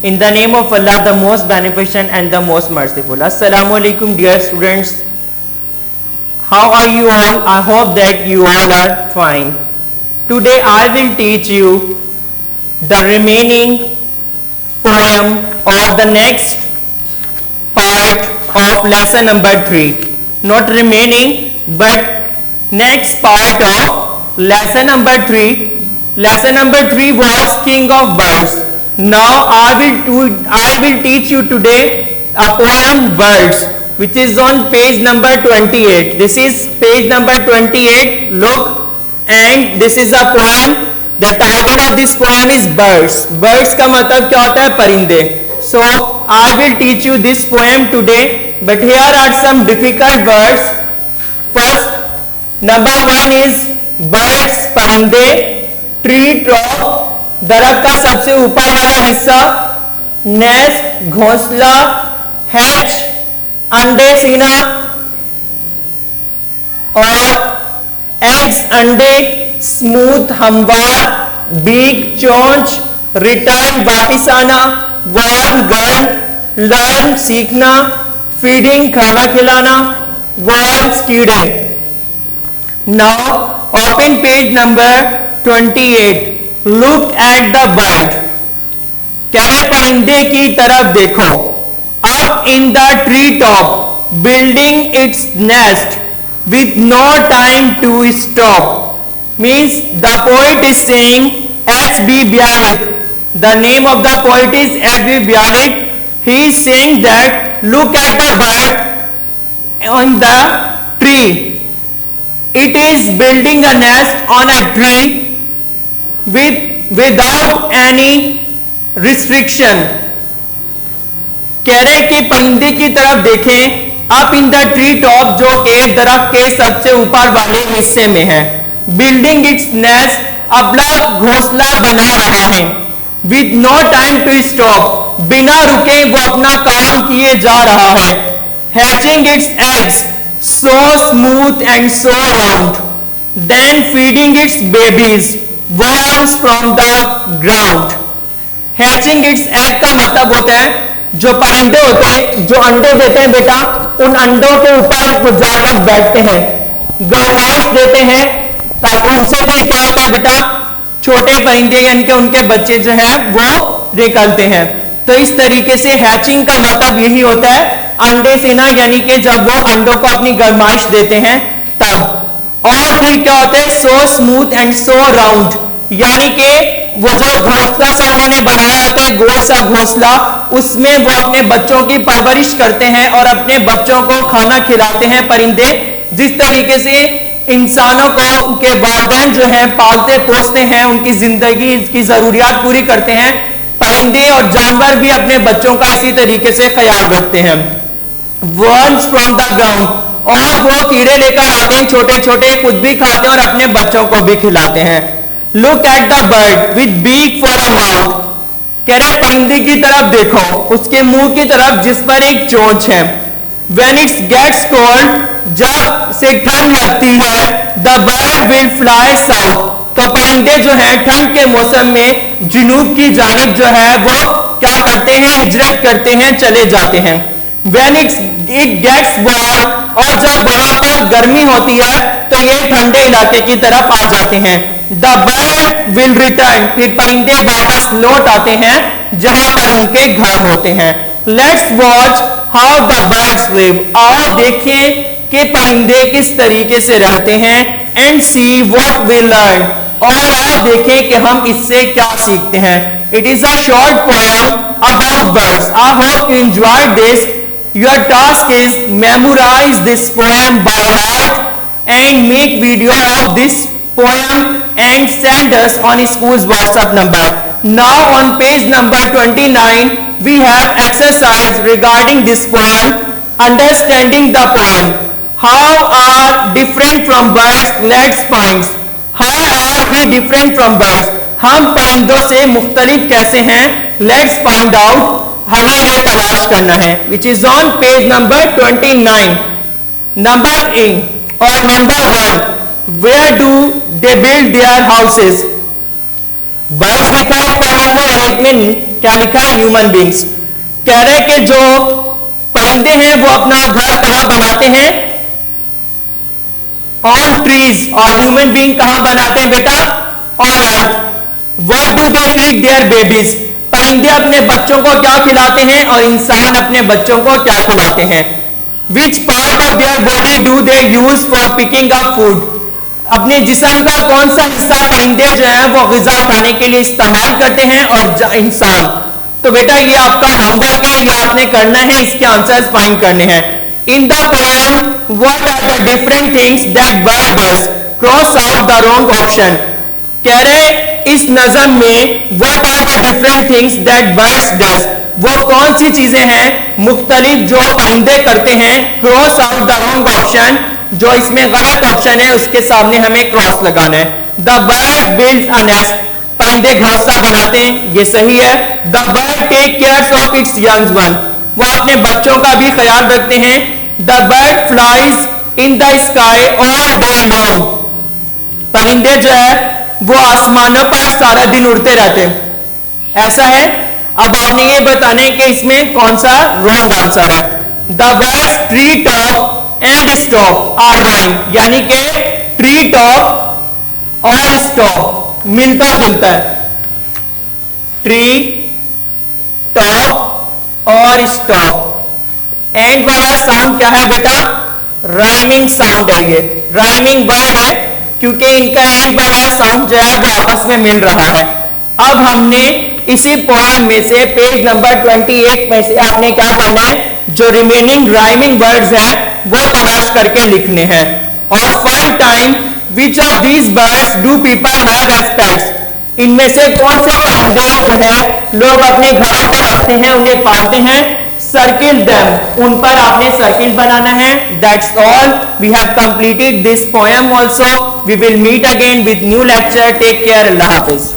In the name of Allah, the most beneficent and the most merciful. Assalamu alaikum, dear students. How are you all? I hope that you all are fine. Today I will teach you the remaining poem or the next part of lesson number 3. Not remaining, but next part of lesson number 3. Lesson number 3 was King of Birds. Now I will teach you today a poem Birds, which is on page number 28. This is page number 28. Look, and this is a poem. The title of this poem is Birds. Birds का मतलब क्या होता है? परिंदे. So I will teach you this poem today, but here are some difficult words. First, number 1 is birds, परिंदे, tree top, दरख्त का सबसे ऊपर वाला हिस्सा, नेस्ट, घोंसला, हैच, अंडे सीना, और एग्स अंडे, स्मूथ हमवार, बीक चोंच, रिटर्न वापिस आना, वर्म गर्ल, लर्न सीखना, फीडिंग खाना खिलाना, वर्म्स कीड़े. Now open page number 28. Look at the bird. कहे परिंदे की तरफ देखो. Up in the tree top, building its nest with no time to stop. Means the poet is saying H.B. Bialik. The name of the poet is H.B. Bialik. He is saying that look at the bird on the tree. It is building a nest on a tree without any restriction. कह रहे कि परिंदे की तरफ देखें up in the tree top, जो कि दरख्त के सबसे ऊपर वाले हिस्से में है. बिल्डिंग इट्स नेस्ट, अपना घोंसला बना रहा है. With no time to stop, बिना रुके वो अपना काम किए जा रहा है. Hatching its eggs, so smooth and so round. Then feeding its babies, worms from the ground. Hatching its egg का मतलब होता है जो परिंदे होते हैं जो अंडे देते हैं बेटा, उन अंडों के ऊपर वो जाकर बैठते हैं, गर्माइश देते हैं, ताकि उनसे भी क्या होता है बेटा, छोटे परिंदे यानी कि उनके बच्चे जो हैं वो निकलते हैं. तो इस तरीके से हैचिंग का मतलब यही होता है अंडे सेना, यानी कि जब वो अंडों को अपनी गर्माइश देते हैं तब. और फिर क्या होता है? सो स्मूथ एंड सो राउंड, यानी कि वो जो घोंसला सा उन्होंने बनाया होता है, गोल सा घोंसला, उसमें वो अपने बच्चों की परवरिश करते हैं और अपने बच्चों को खाना खिलाते हैं. परिंदे जिस तरीके से इंसानों को उनके वालिदैन जो हैं पालते पोसते हैं, उनकी जिंदगी की जरूरियात पूरी करते हैं, परिंदे और जानवर भी अपने बच्चों का इसी तरीके से ख्याल रखते हैं. वर्म्स फ्रॉम द ग्राउंड, और वो कीड़े लेकर आते हैं छोटे छोटे, खुद भी खाते हैं और अपने बच्चों को भी खिलाते हैं. Look at the bird with beak for a mouth. कह रहे परिंदे की तरफ देखो, उसके मुंह की तरफ जिस पर एक चोंच है. व्हेन इट्स गेट्स कोल्ड, जब से ठंड लगती है, the bird will fly south. तो परिंदे जो हैं ठंड के मौसम में जुनूब की जानिब जो है वो क्या करते हैं? हिजरत करते हैं, चले जाते हैं. When it gets warm, और जब वहां पर गर्मी होती है तो ये ठंडे इलाके की तरफ आ जाते हैं. The bird will return, फिर परिंदे वापस लौट आते हैं जहां पर उनके घर होते हैं. Let's watch how the birds live. आओ देखें कि परिंदे किस तरीके से रहते हैं. And see what we learn, और आओ देखें कि हम इससे क्या सीखते हैं. It is a short poem about birds. I hope you enjoyed this. Your task is memorize this poem by heart and make video of this poem and send us on school's WhatsApp number. Now on page number 29 we have exercise regarding this poem. Understanding the poem. How are different from birds? Let's find. How are we different from birds? हम परिंदों से मुख्तलिफ कैसे हैं? Let's find out. हमें ये तलाश करना है. Which is on page number 29. Number A और number 1, where do they build their houses. Birds की तरफ पढ़ेंगे और एक में क्या लिखा है, ह्यूमन बींग्स। कह रहे कि जो परिंदे हैं वो अपना घर कहां बनाते हैं, ऑन ट्रीज, और ह्यूमन बींग कहां बनाते हैं बेटा, on earth. What do they feed there babies, परिंदे अपने बच्चों को क्या खिलाते हैं और इंसान अपने बच्चों को क्या खिलाते हैं। Which part of their body do they use for picking up food, अपने जिस्म का कौन सा हिस्सा परिंदे जो है वो गिजा खाने के लिए इस्तेमाल करते हैं और इंसान। तो बेटा ये आपका होमवर्क है, ये आपने करना है, इसके आंसर्स फाइंड करने हैं। In the poem what are the different things that bird does, cross out the wrong option. कह रहे इस नज़म में what are the different things that birds does, वो कौन सी चीजें हैं मुख्तलिफ जो परिंदे करते हैं, cross out the wrong option, जो इसमें गलत ऑप्शन है उसके सामने हमें क्रॉस लगाना है। The bird builds a nest, परिंदे घोंसला बनाते हैं, ये सही है। The bird take care of its young one, वो अपने बच्चों का भी ख्याल रखते हैं। The bird flies in the sky all day long, परिंदे जो है वो आसमानों पर सारा दिन उड़ते रहते हैं, ऐसा है। अब आपने ये बताना है कि इसमें कौन सा रॉन्ग आंसर है। The birds tree top and stop are rhyme, यानी कि ट्री टॉप और स्टॉप मिलता जुलता है, ट्री टॉप और स्टॉप। एंड वाला साउंड क्या है बेटा, राइमिंग साउंड है, ये राइमिंग वर्ड है क्योंकि इनका एंड वाला साउंड जो है वो आपस में मिल रहा है। अब हमने इसी पोएम में से पेज नंबर 28 में से आपने क्या करना है, जो रिमेनिंग राइमिंग वर्ड्स हैं वो तलाश करके लिखने हैं। और find time which of these birds do people have as pets, इनमें से कौन से परिंदे जो है लोग अपने घरों पर रखते हैं, उन्हें पालते हैं। सर्किल देम, उन पर आपने सर्किल बनाना है। That's all, we have completed this poem also. We will meet again with new lecture. Take care, अल्लाह हाफिज।